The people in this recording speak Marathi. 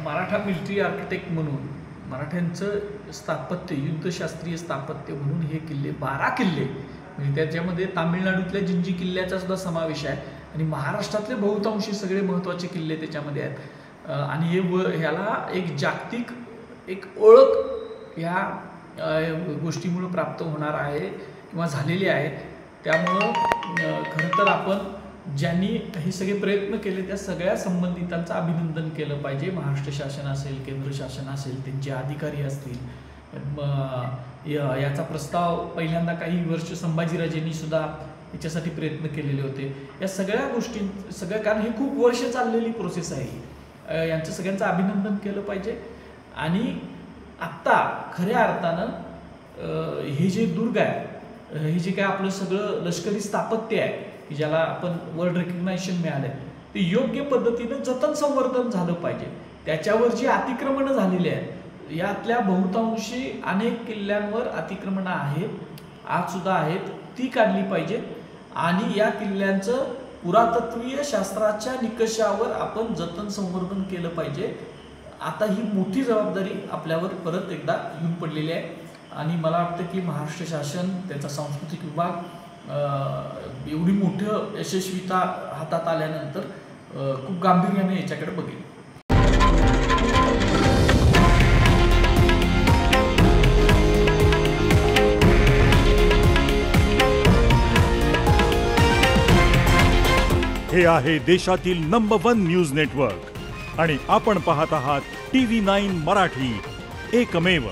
मराठा मिलिटरी आर्किटेक्ट म्हणून मराठ्यांचं स्थापत्य, युद्धशास्त्रीय स्थापत्य म्हणून हे किल्ले 12 किल्ले, म्हणजे त्याच्यामध्ये तामिळनाडूतल्या जिंजी किल्ल्याचा सुद्धा समावेश आहे आणि महाराष्ट्रातले बहुतांशी सगळे महत्त्वाचे किल्ले त्याच्यामध्ये आहेत. आणि ह्याला एक जागतिक एक ओळख ह्या गोष्टीमुळे प्राप्त होणार आहे किंवा झालेली आहे. त्यामुळं खरं तर आपण ज्यांनी हे सगळे प्रयत्न केले त्या सगळ्या संबंधितांचं अभिनंदन केलं पाहिजे. महाराष्ट्र शासन असेल, केंद्र शासन असेल, त्यांचे अधिकारी असतील. याचा प्रस्ताव पहिल्यांदा काही वर्ष संभाजीराजेंनी सुद्धा याच्यासाठी प्रयत्न केलेले होते. या सगळ्या गोष्टी कारण ही खूप वर्ष चाललेली प्रोसेस आहे. यांचं सगळ्यांचं अभिनंदन केलं पाहिजे. आणि आत्ता खऱ्या अर्थानं हे जे दुर्ग आहे, हे जे काय आपलं सगळं लष्करी स्थापत्य आहे की ज्याला आपण वर्ल्ड रेकग्नायझेशन मिळालं आहे, ते योग्य पद्धतीनं जतन संवर्धन झालं पाहिजे. त्याच्यावर जी अतिक्रमणं झालेली आहेत, यातल्या बहुतांशी अनेक किल्ल्यांवर अतिक्रमणं आहेत, आजसुद्धा आहेत, ती काढली पाहिजे. आणि या किल्ल्यांचं पुरातत्वीय शास्त्राच्या निकषावर आपण जतन संवर्धन केलं पाहिजे. आता ही मोठी जबाबदारी आपल्यावर परत एकदा येऊन पडलेली आहे. आणि मला वाटतं की महाराष्ट्र शासन, त्याचा सांस्कृतिक विभाग एवढी मोठं यशस्वीता हातात आल्यानंतर खूप गांभीर्याने याच्याकडे बघेल. हे आहे देशातील नंबर 1 न्यूज नेटवर्क आणि आपण पाहत आहात TV9 मराठी, एकमेव.